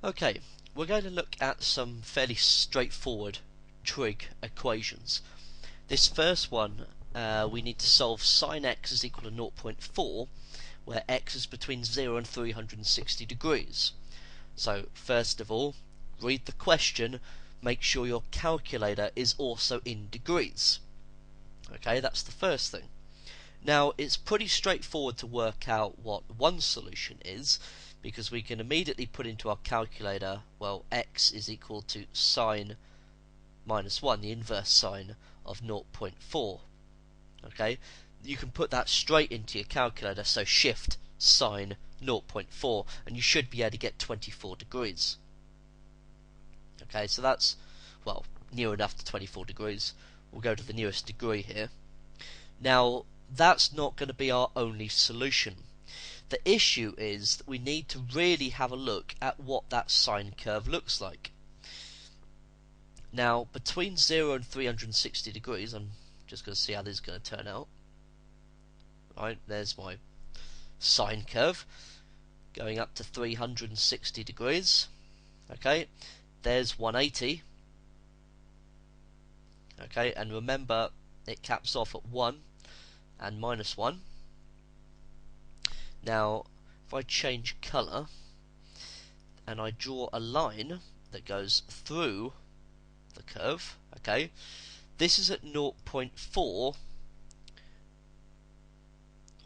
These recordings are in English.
Okay, we're going to look at some fairly straightforward trig equations. This first one, we need to solve sin x is equal to 0.4, where x is between 0 and 360 degrees. So, first of all, read the question, make sure your calculator is also in degrees. Okay, that's the first thing. Now, it's pretty straightforward to work out what one solution is, because we can immediately put into our calculator, well, x is equal to sine minus 1, the inverse sine of 0.4. Okay, you can put that straight into your calculator, so shift sine 0.4, and you should be able to get 24 degrees. Okay, so that's, well, near enough to 24 degrees. We'll go to the nearest degree here. Now, that's not going to be our only solution. The issue is that we need to really have a look at what that sine curve looks like. Now, between 0 and 360 degrees, I'm just going to see how this is going to turn out. Right, there's my sine curve going up to 360 degrees. Okay, there's 180. Okay, and remember it caps off at 1 and minus 1. Now, if I change colour and I draw a line that goes through the curve, okay, this is at 0.4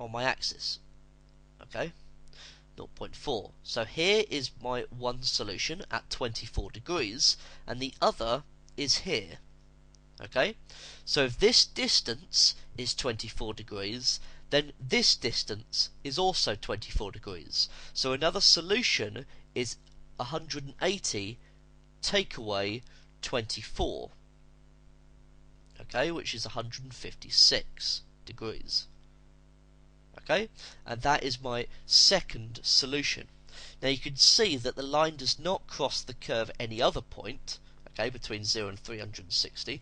on my axis, okay, 0.4. So here is my one solution at 24 degrees, and the other is here. Okay, so if this distance is 24 degrees, then this distance is also 24 degrees. So another solution is 180 take away 24. Okay, which is 156 degrees. Okay, and that is my second solution. Now you can see that the line does not cross the curve at any other point, okay, between 0 and 360,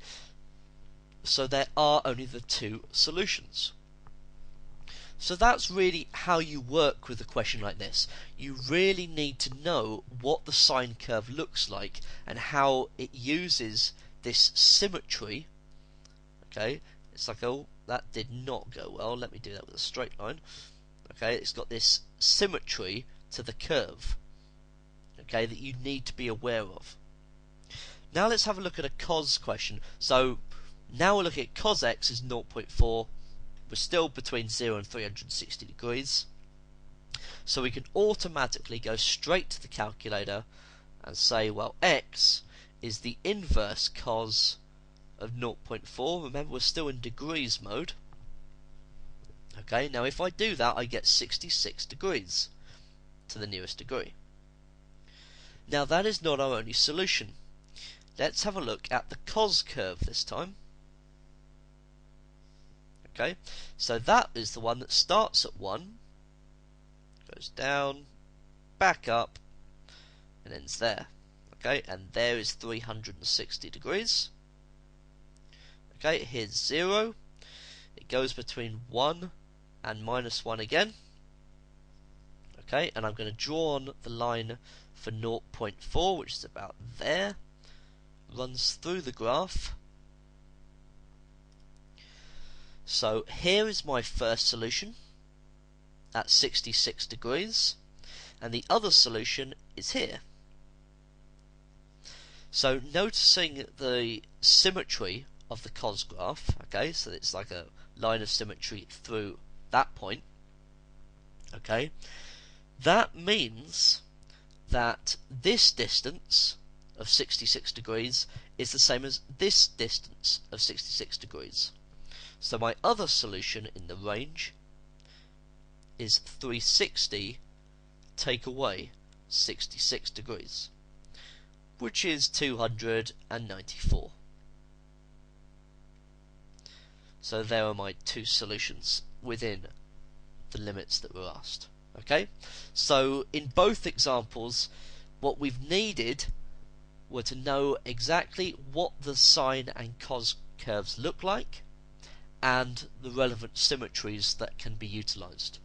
so there are only the two solutions. So that's really how you work with a question like this. You really need to know what the sine curve looks like and how it uses this symmetry. Okay, it's like, oh, that did not go well, let me do that with a straight line. Okay, it's got this symmetry to the curve, okay, that you need to be aware of. Now let's have a look at a cos question. So now we're looking at cos x is 0.4. We're still between 0 and 360 degrees. So we can automatically go straight to the calculator and say, well, x is the inverse cos of 0.4. Remember, we're still in degrees mode. Okay, now if I do that, I get 66 degrees to the nearest degree. Now that is not our only solution. Let's have a look at the cos curve this time. Okay, so that is the one that starts at 1, goes down, back up, and ends there. Okay, and there is 360 degrees. Okay, here's 0. It goes between 1 and minus 1 again. Okay, and I'm going to draw on the line for 0.4, which is about there. Runs through the graph. So here is my first solution at 66 degrees, and the other solution is here. So noticing the symmetry of the cos graph, okay, so it's like a line of symmetry through that point, okay, that means that this distance of 66 degrees is the same as this distance of 66 degrees. So my other solution in the range is 360 take away 66 degrees, which is 294. So there are my two solutions within the limits that were asked. Okay, so in both examples, what we've needed were to know exactly what the sine and cos curves look like, and the relevant symmetries that can be utilized.